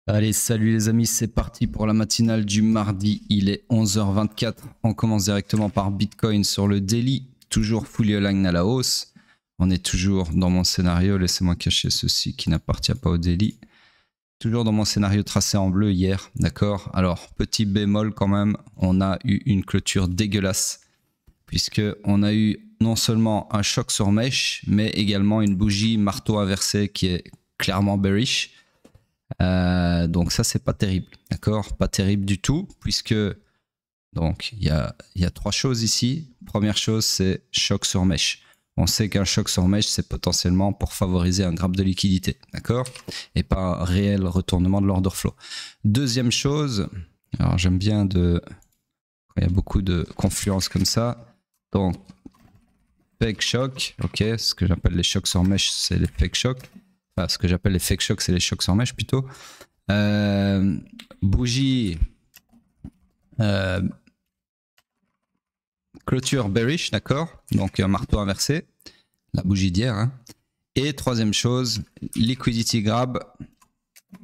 Allez, salut les amis, c'est parti pour la matinale du mardi. Il est 11h24. On commence directement par Bitcoin sur le daily. Toujours fully aligned à la hausse. On est toujours dans mon scénario. Laissez-moi cacher ceci qui n'appartient pas au daily. Toujours dans mon scénario tracé en bleu hier. D'accord. Alors, petit bémol quand même. On a eu une clôture dégueulasse. Puisqu'on a eu non seulement un choc sur mèche, mais également une bougie marteau inversé qui est clairement bearish. Donc ça c'est pas terrible, d'accord, pas terrible du tout, puisque donc il y a trois choses ici. Première chose, c'est choc sur mèche. On sait qu'un choc sur mèche, c'est potentiellement pour favoriser un grab de liquidité, d'accord, et pas un réel retournement de l'order flow. Deuxième chose, alors j'aime bien il y a beaucoup de confluence comme ça, donc fake shock, ok, ce que j'appelle les chocs sur mèche, c'est les fake shocks. Enfin, ce que j'appelle les fake shocks, c'est les chocs sur mèche plutôt. Bougie clôture bearish, d'accord. Donc un marteau inversé, la bougie d'hier. Hein. Et troisième chose, liquidity grab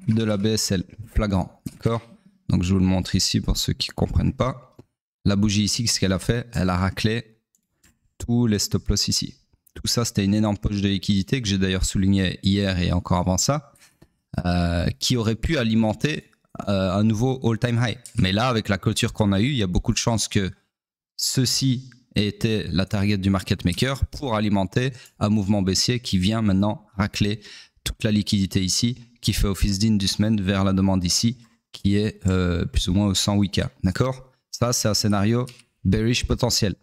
de la BSL, flagrant, d'accord. Donc je vous le montre ici pour ceux qui ne comprennent pas. La bougie ici, ce qu'elle a fait, elle a raclé tous les stop loss ici. Tout ça, c'était une énorme poche de liquidité que j'ai d'ailleurs souligné hier et encore avant ça, qui aurait pu alimenter un nouveau all-time high. Mais là, avec la clôture qu'on a eue, il y a beaucoup de chances que ceci ait été la target du market maker pour alimenter un mouvement baissier qui vient maintenant racler toute la liquidité ici, qui fait office d'inducement vers la demande ici, qui est plus ou moins au 108K. D'accord? Ça, c'est un scénario bearish potentiel.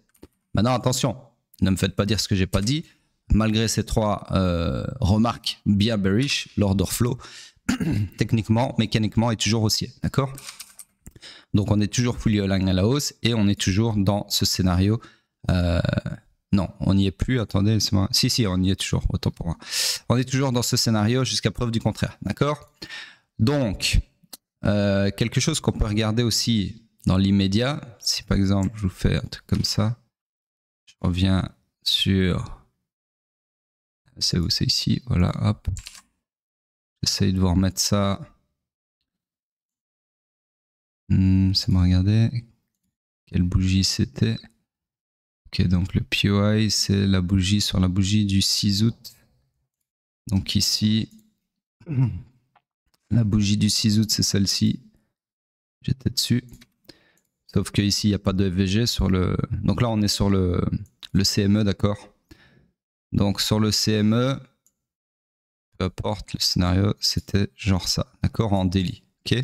Maintenant, attention. Ne me faites pas dire ce que j'ai pas dit. Malgré ces trois remarques bien bearish, l'order flow, techniquement, mécaniquement, est toujours haussier. D'accord? Donc, on est toujours fully aligned à la hausse et on est toujours dans ce scénario. Non, on n'y est plus. Attendez, si, on y est toujours. Autant pour moi. On est toujours dans ce scénario jusqu'à preuve du contraire. D'accord? Donc, quelque chose qu'on peut regarder aussi dans l'immédiat. Si par exemple, je vous fais un truc comme ça. Je reviens sur... C'est où? C'est ici. Voilà, hop. J'essaye de vous remettre ça. C'est bon, regardez. Quelle bougie c'était? Ok, donc le POI, c'est la bougie sur la bougie du 6 août. Donc ici, la bougie du 6 août, c'est celle-ci. J'étais dessus. Sauf que ici, il n'y a pas de FVG sur le... Donc là, on est sur le CME, d'accord? Donc sur le CME, peu importe le scénario, c'était genre ça, d'accord? En daily, ok?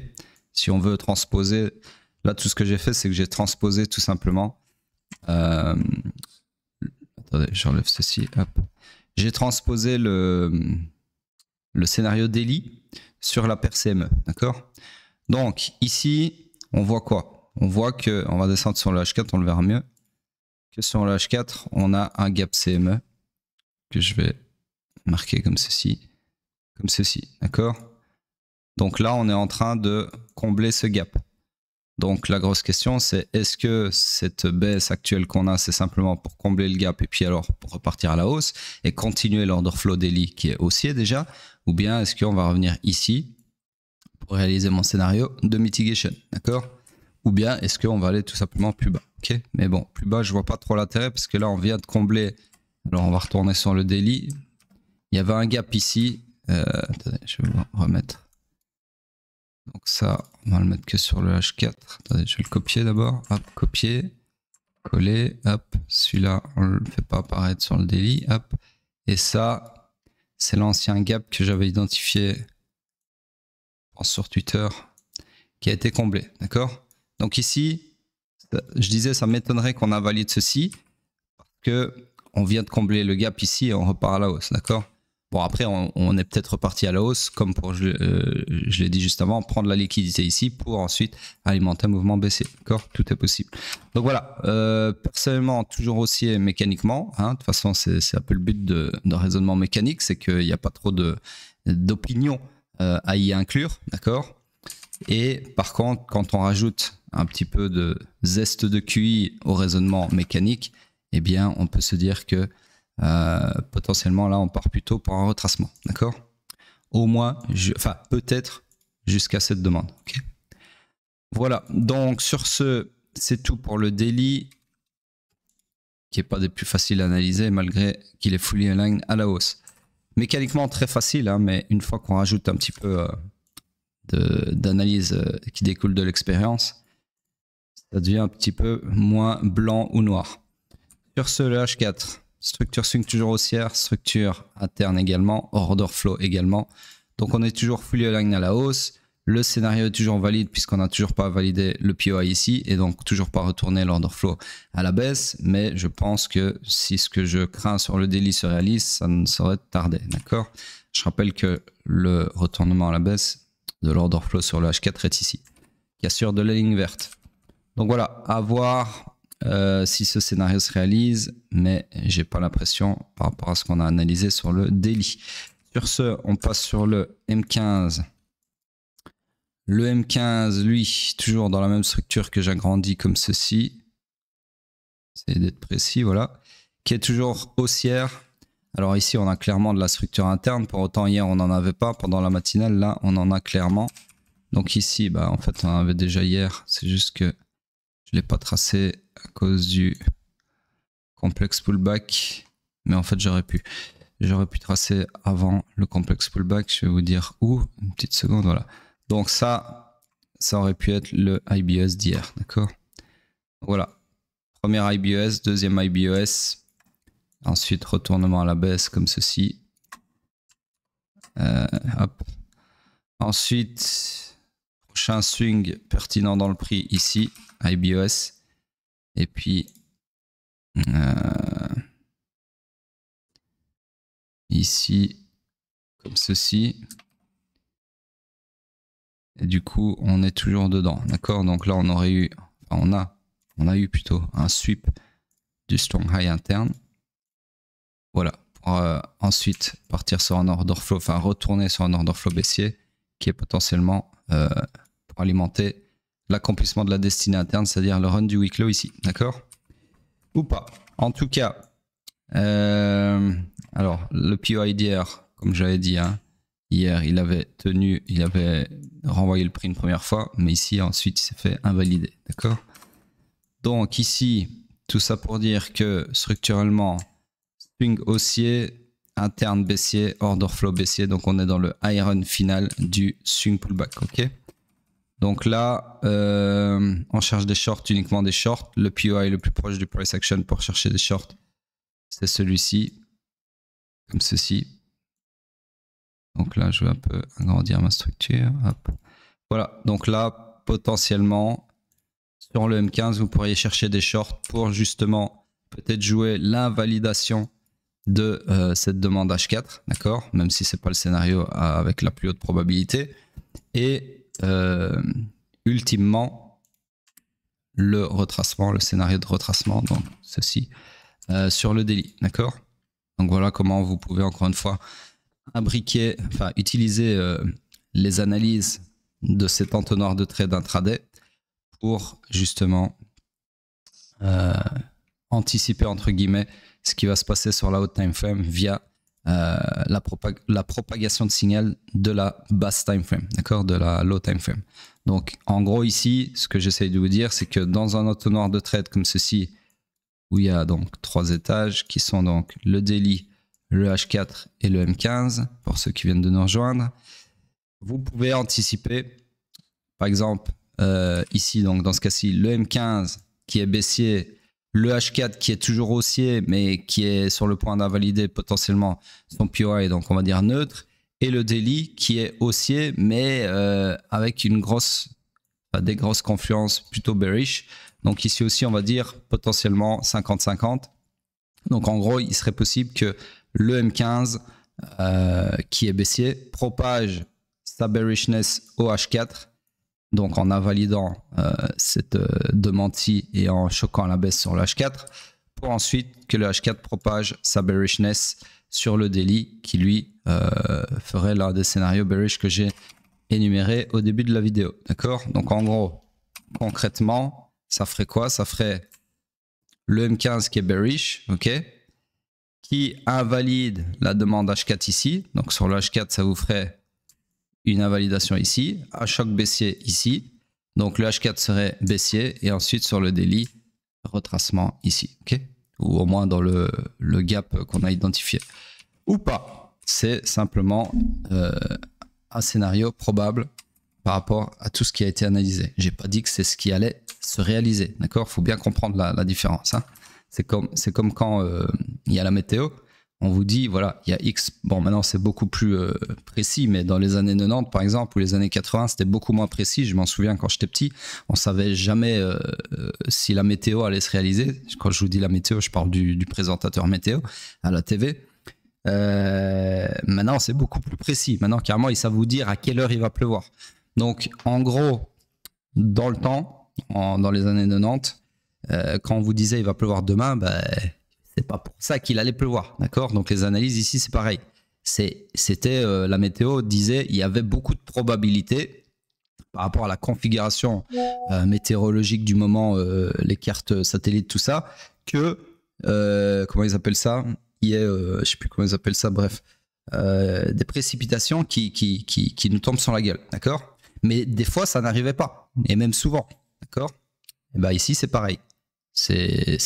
Si on veut transposer, là tout ce que j'ai fait, c'est que j'ai transposé tout simplement. Attendez, j'enlève ceci, hop. J'ai transposé le scénario daily sur la paire CME, d'accord? Donc ici, on voit quoi? On voit que, on va descendre sur le H4, on le verra mieux, que sur le H4, on a un gap CME que je vais marquer comme ceci, d'accord? Donc là, on est en train de combler ce gap. Donc la grosse question, c'est est-ce que cette baisse actuelle qu'on a, c'est simplement pour combler le gap et puis alors pour repartir à la hausse et continuer l'order flow daily qui est haussier déjà, ou bien est-ce qu'on va revenir ici pour réaliser mon scénario de mitigation, d'accord? Ou bien est-ce qu'on va aller tout simplement plus bas, ok? Mais bon, plus bas, je vois pas trop l'intérêt parce que là, on vient de combler. Alors on va retourner sur le daily. Il y avait un gap ici. Attendez, je vais vous remettre. Donc ça, on va le mettre que sur le H4. Attendez, je vais le copier d'abord. Hop, copier, coller, hop. Celui-là, on ne le fait pas apparaître sur le daily. Hop. Et ça, c'est l'ancien gap que j'avais identifié sur Twitter qui a été comblé. D'accord? Donc ici, je disais, ça m'étonnerait qu'on invalide ceci parce que on vient de combler le gap ici et on repart à la hausse. D'accord? Bon, après, on est peut-être reparti à la hausse, comme je l'ai dit juste avant, prendre la liquidité ici pour ensuite alimenter un mouvement baissier. D'accord? Tout est possible. Donc voilà, personnellement, toujours haussier mécaniquement. Hein. De toute façon, c'est un peu le but de raisonnement mécanique, c'est qu'il n'y a pas trop d'opinion à y inclure. D'accord? Et par contre, quand on rajoute un petit peu de zeste de QI au raisonnement mécanique, eh bien, on peut se dire que potentiellement là on part plutôt pour un retracement, d'accord? Au moins, enfin peut-être jusqu'à cette demande. Okay. Voilà, donc sur ce, c'est tout pour le daily, qui n'est pas des plus faciles à analyser malgré qu'il est fully aligned à la hausse. Mécaniquement très facile, hein, mais une fois qu'on rajoute un petit peu d'analyse qui découle de l'expérience, ça devient un petit peu moins blanc ou noir. Sur ce, le H4, structure swing toujours haussière, structure interne également, order flow également. Donc on est toujours fully aligned à la hausse. Le scénario est toujours valide puisqu'on n'a toujours pas validé le POI ici et donc toujours pas retourné l'order flow à la baisse. Mais je pense que si ce que je crains sur le daily se réalise, ça ne saurait tarder. D'accord. Je rappelle que le retournement à la baisse de l'order flow sur le H4 est ici, qui assure de la ligne verte. Donc voilà, à voir si ce scénario se réalise, mais j'ai pas l'impression par rapport à ce qu'on a analysé sur le daily. Sur ce, on passe sur le M15. Le M15, lui, toujours dans la même structure que j'agrandis comme ceci. Essayez d'être précis, voilà. Qui est toujours haussière. Alors ici, on a clairement de la structure interne. Pour autant, hier, on n'en avait pas. Pendant la matinale, là, on en a clairement. Donc ici, bah, en fait, on en avait déjà hier. C'est juste que je ne l'ai pas tracé à cause du complexe pullback. Mais en fait, j'aurais pu tracer avant le complexe pullback. Je vais vous dire où. Une petite seconde, voilà. Donc ça aurait pu être le IBES d'hier, d'accord? Voilà. Premier IBES, deuxième IBES. Ensuite, retournement à la baisse comme ceci. Hop. Ensuite, prochain swing pertinent dans le prix ici, IBES. Et puis, ici, comme ceci. Et du coup, on est toujours dedans, d'accord? Donc là, on aurait eu, enfin, on a eu plutôt un sweep du strong high interne. Voilà. Pour ensuite partir sur un order flow, enfin retourner sur un order flow baissier qui est potentiellement pour alimenter l'accomplissement de la destinée interne, c'est-à-dire le run du week low ici, d'accord? Ou pas. En tout cas, alors le POI d'hier, comme j'avais dit, hein, hier, il avait renvoyé le prix une première fois, mais ici, ensuite, il s'est fait invalider. D'accord? Donc ici, tout ça pour dire que structurellement, swing haussier, interne baissier, order flow baissier. Donc on est dans le high run final du swing pullback. Ok? Donc là, on cherche des shorts, uniquement des shorts. Le POI le plus proche du price action pour chercher des shorts, c'est celui-ci, comme ceci. Donc là, je vais un peu agrandir ma structure. Hop. Voilà, donc là, potentiellement, sur le M15, vous pourriez chercher des shorts pour justement peut-être jouer l'invalidation de cette demande H4, d'accord? Même si ce n'est pas le scénario avec la plus haute probabilité. Et ultimement, le retracement, le scénario de retracement, donc ceci, sur le daily, d'accord? Donc voilà comment vous pouvez encore une fois imbriquer, enfin utiliser les analyses de cet entonnoir de trade intraday pour justement anticiper entre guillemets ce qui va se passer sur la haute time frame via la propagation de signal de la basse time frame, d'accord, de la low time frame. Donc en gros ici, ce que j'essaye de vous dire, c'est que dans un entonnoir de trade comme ceci, où il y a donc 3 étages qui sont donc le daily, le H4 et le M15, pour ceux qui viennent de nous rejoindre, vous pouvez anticiper, par exemple, ici, donc dans ce cas-ci, le M15 qui est baissier, le H4 qui est toujours haussier, mais qui est sur le point d'invalider potentiellement son POI, donc on va dire neutre, et le daily qui est haussier, mais avec des grosses confluences plutôt bearish. Donc ici aussi, on va dire potentiellement 50-50. Donc en gros, il serait possible que le M15 qui est baissier propage sa bearishness au H4, donc en invalidant cette demande-ci et en choquant la baisse sur le H4, pour ensuite que le H4 propage sa bearishness sur le daily qui lui ferait l'un des scénarios bearish que j'ai énuméré au début de la vidéo. D'accord? Donc en gros, concrètement, ça ferait quoi? Ça ferait le M15 qui est bearish, ok, qui invalide la demande H4 ici. Donc sur le H4, ça vous ferait une invalidation ici, un choc baissier ici. Donc le H4 serait baissier et ensuite sur le daily, retracement ici. Ok, ou au moins dans le gap qu'on a identifié. Ou pas. C'est simplement un scénario probable par rapport à tout ce qui a été analysé. J'ai pas dit que c'est ce qui allait se réaliser. D'accord, faut bien comprendre la différence. Hein. C'est comme quand il y a la météo. On vous dit, voilà, il y a X. Bon, maintenant, c'est beaucoup plus précis, mais dans les années 90, par exemple, ou les années 80, c'était beaucoup moins précis. Je m'en souviens quand j'étais petit, on savait jamais si la météo allait se réaliser. Quand je vous dis la météo, je parle du présentateur météo à la TV. Maintenant, c'est beaucoup plus précis. Maintenant, carrément, ils savent vous dire à quelle heure il va pleuvoir. Donc, en gros, dans le temps, dans les années 90, quand on vous disait il va pleuvoir demain, c'est pas pour ça qu'il allait pleuvoir, d'accord? Donc les analyses ici, c'est pareil. C'était la météo disait il y avait beaucoup de probabilités par rapport à la configuration météorologique du moment, les cartes satellites, tout ça, que comment ils appellent ça? Il y a, je sais plus comment ils appellent ça, bref, des précipitations qui nous tombent sur la gueule, d'accord? Mais des fois, ça n'arrivait pas, et même souvent, d'accord? Et ben ici, c'est pareil. C'est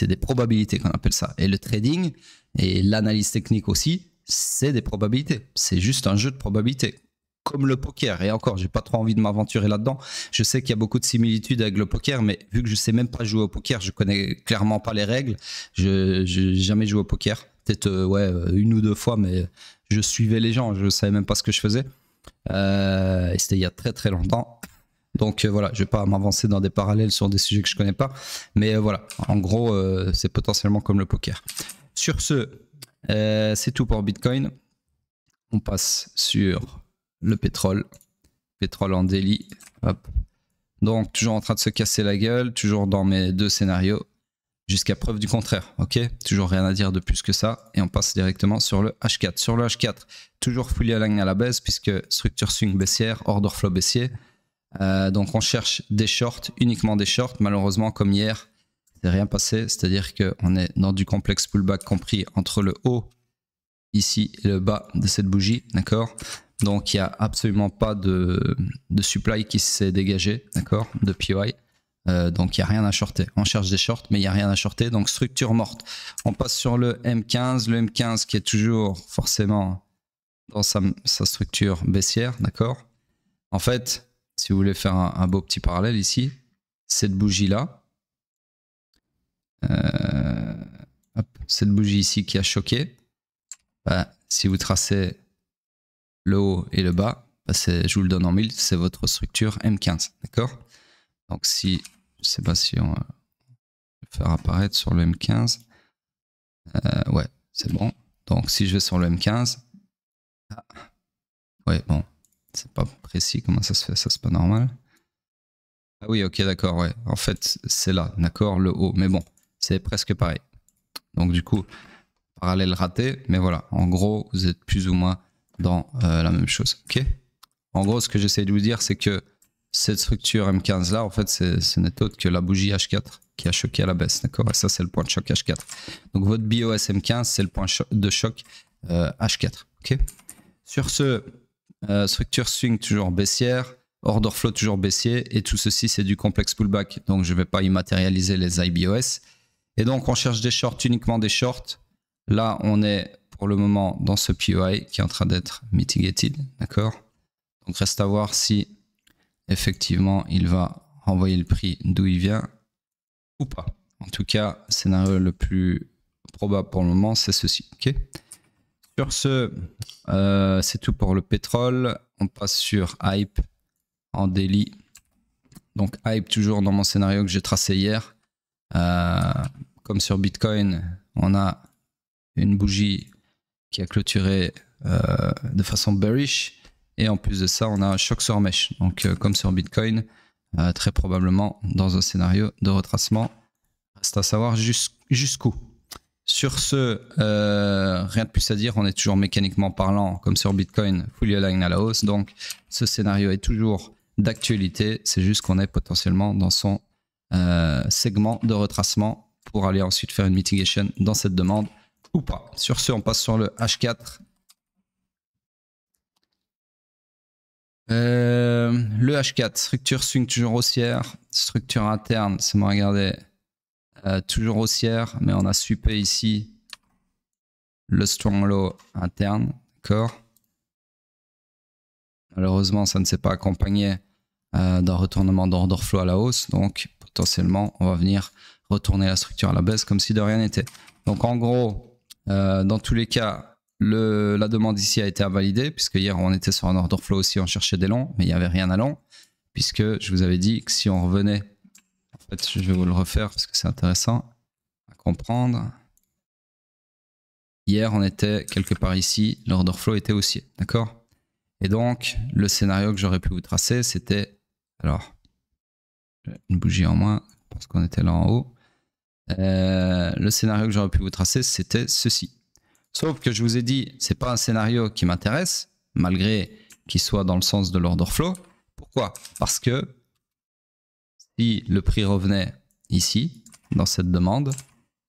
des probabilités qu'on appelle ça. Et le trading et l'analyse technique aussi, c'est des probabilités. C'est juste un jeu de probabilités. Comme le poker. Et encore, j'ai pas trop envie de m'aventurer là-dedans. Je sais qu'il y a beaucoup de similitudes avec le poker, mais vu que je sais même pas jouer au poker, je connais clairement pas les règles. Je n'ai jamais joué au poker. Peut-être une ou deux fois, mais je suivais les gens. Je savais même pas ce que je faisais. Et c'était il y a très très longtemps. Donc voilà, je vais pas m'avancer dans des parallèles sur des sujets que je connais pas, mais voilà, en gros, c'est potentiellement comme le poker. Sur ce, c'est tout pour Bitcoin. On passe sur le pétrole en daily. Hop. Donc toujours en train de se casser la gueule, toujours dans mes deux scénarios, jusqu'à preuve du contraire. Ok, toujours rien à dire de plus que ça, et on passe directement sur le H4. Sur le H4, toujours fully aligned à la baisse puisque structure swing baissière, order flow baissier. Donc on cherche des shorts, uniquement des shorts. Malheureusement, comme hier, c'est rien passé. C'est-à-dire qu'on est dans du complexe pullback compris entre le haut ici et le bas de cette bougie, d'accord? Donc il n'y a absolument pas de supply qui s'est dégagé, d'accord? De POI. Donc il n'y a rien à shorter. On cherche des shorts, mais il n'y a rien à shorter. Donc structure morte. On passe sur le M15. Le M15 qui est toujours forcément dans sa structure baissière, d'accord? En fait, si vous voulez faire un beau petit parallèle ici, cette bougie-là, cette bougie ici qui a choqué, si vous tracez le haut et le bas, je vous le donne en mille, c'est votre structure M15, d'accord? Donc si, je ne sais pas si on va le faire apparaître sur le M15, ouais, c'est bon. Donc si je vais sur le M15, ouais, bon. C'est pas précis, comment ça se fait? Ça, c'est pas normal. Ah oui, ok, d'accord, ouais. En fait, c'est là, d'accord, le haut. Mais bon, c'est presque pareil. Donc du coup, parallèle raté. Mais voilà, en gros, vous êtes plus ou moins dans la même chose, ok? En gros, ce que j'essaie de vous dire, c'est que cette structure M15 là, en fait, ce n'est autre que la bougie H4 qui a choqué à la baisse, d'accord? Et ça, c'est le point de choc H4. Donc votre BOS M15, c'est le point de choc H4, ok? Sur ce... structure swing toujours baissière, order flow toujours baissier, et tout ceci c'est du complexe pullback, donc je ne vais pas immatérialiser les IBOS. Et donc on cherche des shorts, uniquement des shorts. Là on est pour le moment dans ce POI qui est en train d'être mitigated, d'accord? Donc reste à voir si effectivement il va renvoyer le prix d'où il vient ou pas. En tout cas, le scénario le plus probable pour le moment c'est ceci, ok? Sur ce, c'est tout pour le pétrole. On passe sur Hype en daily. Donc Hype toujours dans mon scénario que j'ai tracé hier. Comme sur Bitcoin, on a une bougie qui a clôturé de façon bearish. Et en plus de ça, on a un choc sur mèche. Donc comme sur Bitcoin, très probablement dans un scénario de retracement. Reste à savoir jusqu'où. Sur ce, rien de plus à dire, on est toujours mécaniquement parlant, comme sur Bitcoin, fully aligned à la hausse. Donc, ce scénario est toujours d'actualité. C'est juste qu'on est potentiellement dans son segment de retracement pour aller ensuite faire une mitigation dans cette demande ou pas. Sur ce, on passe sur le H4. Le H4, structure swing toujours haussière, structure interne, c'est moi regarder, toujours haussière, mais on a suppé ici le strong low interne, d'accord. Malheureusement, ça ne s'est pas accompagné d'un retournement d'order flow à la hausse, donc potentiellement, on va venir retourner la structure à la baisse comme si de rien n'était. Donc en gros, dans tous les cas, la demande ici a été invalidée, puisque hier on était sur un order flow aussi, on cherchait des longs, mais il n'y avait rien à long, puisque je vous avais dit que si on revenait, en fait je vais vous le refaire parce que c'est intéressant à comprendre. Hier on était quelque part ici, l'order flow était haussier, d'accord? Et donc le scénario que j'aurais pu vous tracer, c'était, alors, une bougie en moins, parce qu'on était là en haut. Le scénario que j'aurais pu vous tracer, c'était ceci. Sauf que je vous ai dit, c'est pas un scénario qui m'intéresse, malgré qu'il soit dans le sens de l'order flow. Pourquoi? Parce que si le prix revenait ici, dans cette demande,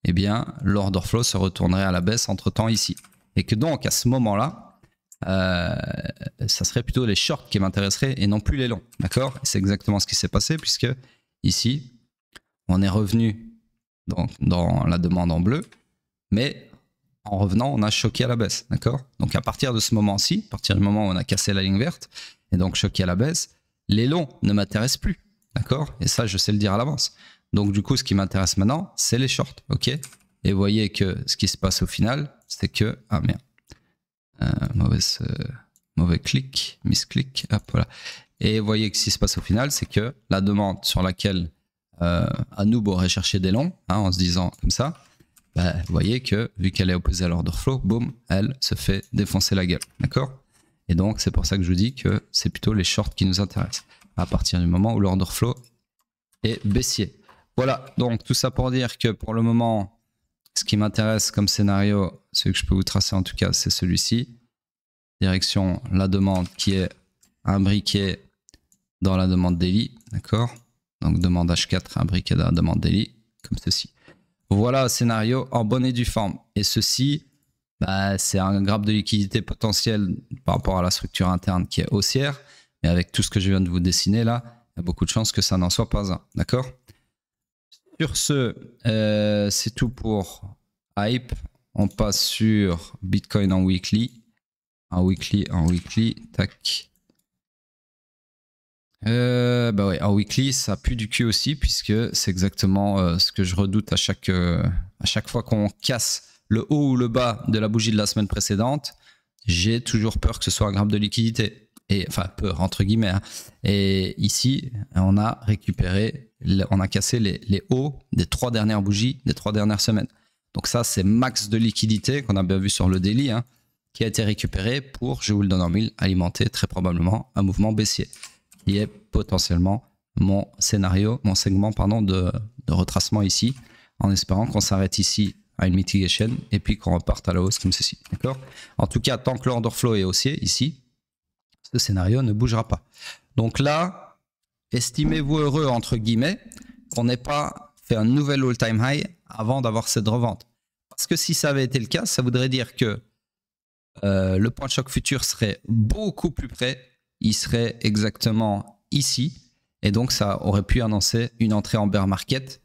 eh bien, l'order flow se retournerait à la baisse entre-temps ici. Et que donc, à ce moment-là, ça serait plutôt les shorts qui m'intéresseraient et non plus les longs. D'accord? C'est exactement ce qui s'est passé, puisque ici, on est revenu dans la demande en bleu, mais en revenant, on a choqué à la baisse, d'accord? Donc à partir de ce moment-ci, à partir du moment où on a cassé la ligne verte, et donc choqué à la baisse, les longs ne m'intéressent plus, d'accord? Et ça, je sais le dire à l'avance. Donc du coup, ce qui m'intéresse maintenant, c'est les shorts, ok? Et vous voyez que ce qui se passe au final, c'est que... Ah merde, mauvais clic, misclic, hop, voilà. Et vous voyez que ce qui se passe au final, c'est que la demande sur laquelle Anoub aurait cherché des longs, hein, en se disant comme ça, bah, vous voyez que vu qu'elle est opposée à l'order flow, boum, elle se fait défoncer la gueule, d'accord? Et donc c'est pour ça que je vous dis que c'est plutôt les shorts qui nous intéressent, à partir du moment où l'order flow est baissier. Voilà, donc tout ça pour dire que pour le moment, ce qui m'intéresse comme scénario, ce que je peux vous tracer en tout cas, c'est celui-ci. Direction la demande qui est imbriquée dans la demande daily, d'accord? Donc demande H4 imbriquée dans la demande daily, comme ceci. Voilà un scénario en bonne et due forme. Et ceci, bah, c'est un graphe de liquidité potentiel par rapport à la structure interne qui est haussière. Mais avec tout ce que je viens de vous dessiner là, il y a beaucoup de chances que ça n'en soit pas un. D'accord? Sur ce, c'est tout pour Hype. On passe sur Bitcoin en weekly. En weekly, tac. Bah ouais, en weekly, ça pue du cul aussi, puisque c'est exactement ce que je redoute à chaque fois qu'on casse le haut ou le bas de la bougie de la semaine précédente. J'ai toujours peur que ce soit un graphe de liquidité. Et, enfin, peur, entre guillemets. Hein. Et ici, on a récupéré, on a cassé les hauts des 3 dernières bougies des 3 dernières semaines. Donc ça, c'est max de liquidité qu'on a bien vu sur le daily, hein, qui a été récupéré pour, je vous le donne en mille, alimenter très probablement un mouvement baissier. Qui est potentiellement mon scénario, mon segment pardon, de retracement ici, en espérant qu'on s'arrête ici à une mitigation et puis qu'on reparte à la hausse comme ceci. D'accord? En tout cas, tant que l'order flow est haussier ici, ce scénario ne bougera pas. Donc là, estimez-vous heureux, entre guillemets, qu'on n'ait pas fait un nouvel all-time high avant d'avoir cette revente. Parce que si ça avait été le cas, ça voudrait dire que le point de choc futur serait beaucoup plus près. Il serait exactement ici. Et donc, ça aurait pu annoncer une entrée en bear market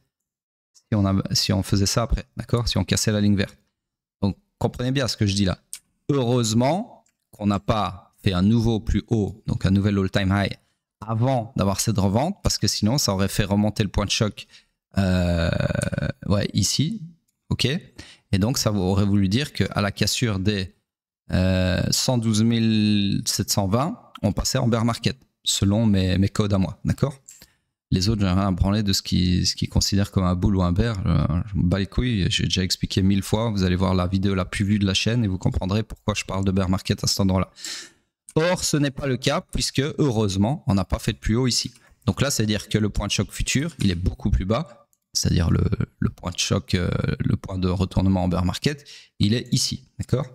si on faisait ça après. D'accord? Si on cassait la ligne verte. Donc, comprenez bien ce que je dis là. Heureusement qu'on n'a pas fait un nouveau plus haut, donc un nouvel all-time high, avant d'avoir cette revente, parce que sinon, ça aurait fait remonter le point de choc ouais, ici. OK? Et donc, ça aurait voulu dire qu'à la cassure des 112 720, on passait en bear market, selon mes codes à moi, d'accord? Les autres, j'ai rien à branler de ce qu'ils considèrent comme un bull ou un bear. Je me bats les couilles, j'ai déjà expliqué 1000 fois. Vous allez voir la vidéo la plus vue de la chaîne et vous comprendrez pourquoi je parle de bear market à cet endroit-là. Or, ce n'est pas le cas, puisque heureusement, on n'a pas fait de plus haut ici. Donc là, c'est-à-dire que le point de choc futur, il est beaucoup plus bas, c'est-à-dire le point de choc, le point de retournement en bear market, il est ici, d'accord?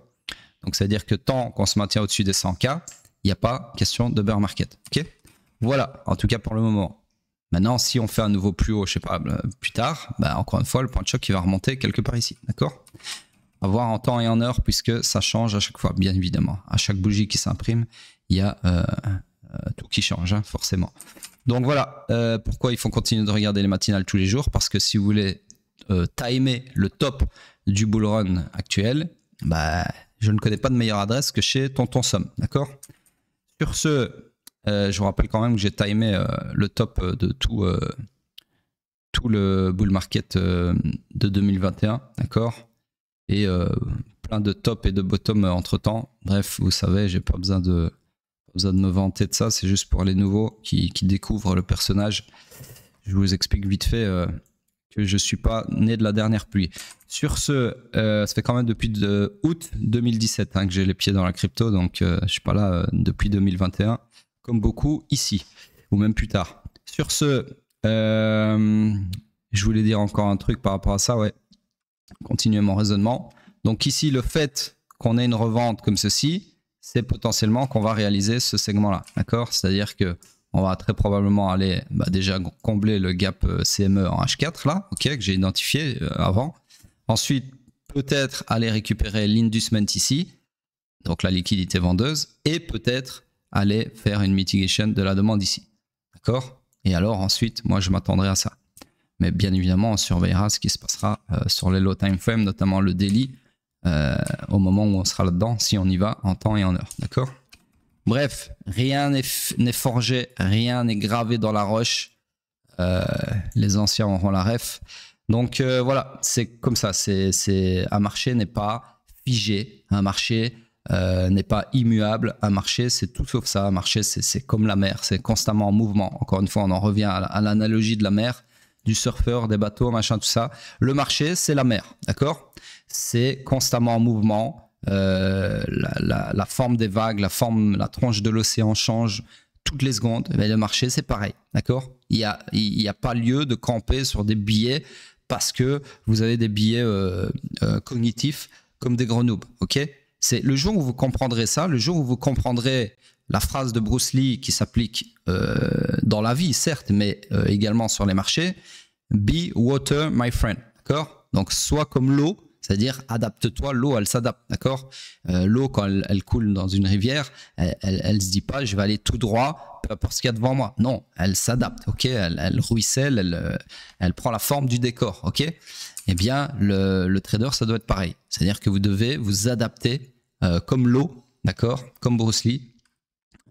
Donc, c'est-à-dire que tant qu'on se maintient au-dessus des 100K, il n'y a pas question de bear market. Okay, voilà, en tout cas pour le moment. Maintenant, si on fait un nouveau plus haut, je sais pas, plus tard, bah, encore une fois, le point de choc il va remonter quelque part ici. D'accord? À voir en temps et en heure, puisque ça change à chaque fois, bien évidemment. À chaque bougie qui s'imprime, il y a tout qui change, hein, forcément. Donc voilà, pourquoi il faut continuer de regarder les matinales tous les jours, parce que si vous voulez timer le top du bull run actuel, bah, je ne connais pas de meilleure adresse que chez Tonton Somme, d'accord? Sur ce, je vous rappelle quand même que j'ai timé le top de tout le bull market de 2021, d'accord? Et plein de top et de bottom entre temps. Bref, vous savez, j'ai pas besoin de me vanter de ça, c'est juste pour les nouveaux qui découvrent le personnage. Je vous explique vite fait que je suis pas né de la dernière pluie. Sur ce, ça fait quand même depuis août 2017 hein, que j'ai les pieds dans la crypto, donc je suis pas là depuis 2021, comme beaucoup ici, ou même plus tard. Sur ce, je voulais dire encore un truc par rapport à ça, ouais. Continuer mon raisonnement. Donc ici, le fait qu'on ait une revente comme ceci, c'est potentiellement qu'on va réaliser ce segment-là, d'accord? C'est-à-dire que on va très probablement aller déjà combler le gap CME en H4 là, ok, que j'ai identifié avant. Ensuite, peut-être aller récupérer l'inducement ici, donc la liquidité vendeuse, et peut-être aller faire une mitigation de la demande ici, d'accord? Et alors ensuite, moi je m'attendrai à ça. Mais bien évidemment, on surveillera ce qui se passera sur les low time frame, notamment le daily, au moment où on sera là-dedans, si on y va en temps et en heure, d'accord? Bref, rien n'est forgé, rien n'est gravé dans la roche. Les anciens auront la ref. Donc voilà, c'est comme ça. Un marché n'est pas figé, un marché n'est pas immuable. Un marché, c'est tout sauf ça. Un marché, c'est comme la mer, c'est constamment en mouvement. Encore une fois, on en revient à l'analogie de la mer, du surfeur, des bateaux, machin, tout ça. Le marché, c'est la mer, d'accord? C'est constamment en mouvement. La forme des vagues, la tronche de l'océan change toutes les secondes. Mais le marché, c'est pareil, d'accord? Il y a pas lieu de camper sur des billets parce que vous avez des billets cognitifs comme des grenouilles, ok? C'est le jour où vous comprendrez ça, le jour où vous comprendrez la phrase de Bruce Lee qui s'applique dans la vie, certes, mais également sur les marchés. Be water, my friend, d'accord? Donc, sois comme l'eau. C'est-à-dire, adapte-toi, l'eau, elle s'adapte, d'accord? L'eau, quand elle coule dans une rivière, elle se dit pas, je vais aller tout droit, peu importe ce qu'il y a devant moi. Non, elle s'adapte, ok? Elle ruisselle, elle prend la forme du décor, ok? Eh bien, le trader, ça doit être pareil. C'est-à-dire que vous devez vous adapter comme l'eau, d'accord? Comme Bruce Lee,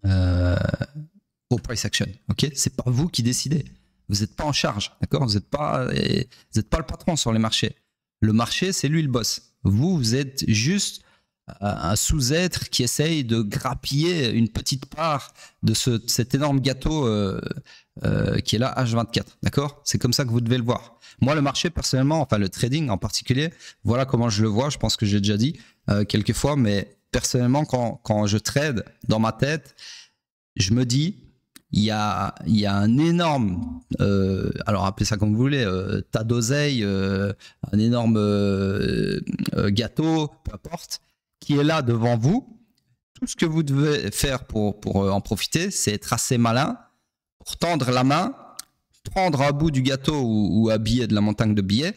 au price action, ok? C'est pas vous qui décidez. Vous n'êtes pas en charge, d'accord? Vous n'êtes pas le patron sur les marchés. Le marché, c'est lui le boss. Vous êtes juste un sous-être qui essaye de grappiller une petite part de cet énorme gâteau qui est là H24. D'accord? C'est comme ça que vous devez le voir. Moi, le marché, personnellement, enfin le trading en particulier, voilà comment je le vois. Je pense que j'ai déjà dit quelques fois, mais personnellement, quand je trade dans ma tête, je me dis, il y a un énorme, alors appelez ça comme vous voulez, tas d'oseille, un énorme gâteau, peu importe, qui est là devant vous. Tout ce que vous devez faire pour en profiter, c'est être assez malin pour tendre la main, prendre un bout du gâteau ou un billet de la montagne de billets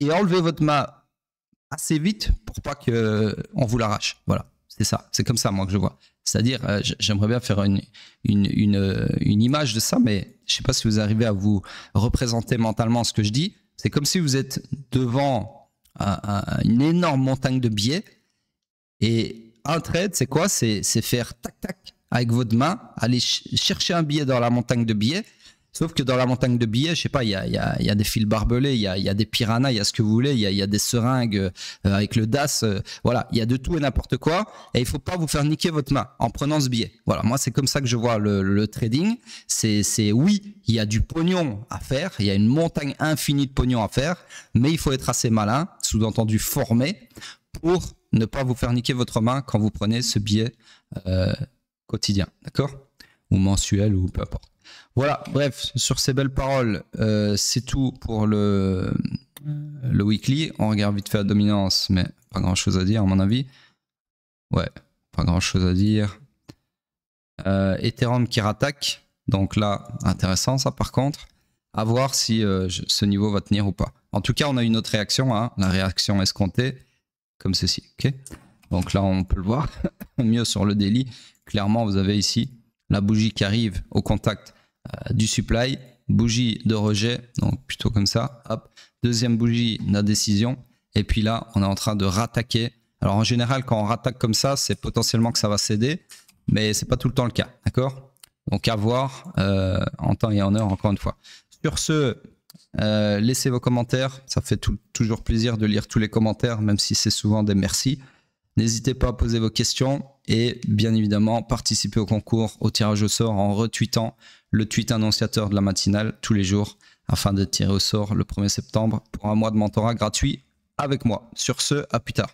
et enlever votre main assez vite pour pas qu'on vous l'arrache. Voilà, c'est ça. C'est comme ça, moi, que je vois. C'est-à-dire, j'aimerais bien faire une image de ça, mais je ne sais pas si vous arrivez à vous représenter mentalement ce que je dis. C'est comme si vous êtes devant une énorme montagne de billets et un trade, c'est quoi? C'est faire tac-tac avec votre main, aller chercher un billet dans la montagne de billets. Sauf que dans la montagne de billets, je sais pas, il y a des fils barbelés, il y a des piranhas, il y a ce que vous voulez, il y a des seringues avec le DAS, voilà, il y a de tout et n'importe quoi. Et il faut pas vous faire niquer votre main en prenant ce billet. Voilà, moi c'est comme ça que je vois le trading. C'est oui, il y a du pognon à faire, il y a une montagne infinie de pognon à faire, mais il faut être assez malin, sous-entendu formé, pour ne pas vous faire niquer votre main quand vous prenez ce billet quotidien, d'accord? Ou mensuel ou peu importe. Voilà, bref, sur ces belles paroles, c'est tout pour le weekly. On regarde vite fait la dominance, mais pas grand chose à dire à mon avis. Ouais, pas grand chose à dire. Ethereum qui rattaque, donc là, intéressant ça par contre. À voir si ce niveau va tenir ou pas. En tout cas, on a une autre réaction, hein, la réaction escomptée, comme ceci. Okay, donc là, on peut le voir mieux sur le daily. Clairement, vous avez ici la bougie qui arrive au contact du supply, bougie de rejet, donc plutôt comme ça, hop, deuxième bougie d'indécision, et puis là on est en train de rattaquer. Alors en général quand on rattaque comme ça, c'est potentiellement que ça va céder, mais c'est pas tout le temps le cas, d'accord? Donc à voir en temps et en heure encore une fois. Sur ce, laissez vos commentaires, ça fait toujours plaisir de lire tous les commentaires, même si c'est souvent des merci. N'hésitez pas à poser vos questions et bien évidemment participer au concours, au tirage au sort en retweetant le tweet annonciateur de la matinale tous les jours afin d'être tiré au sort le 1er septembre pour un mois de mentorat gratuit avec moi. Sur ce, à plus tard.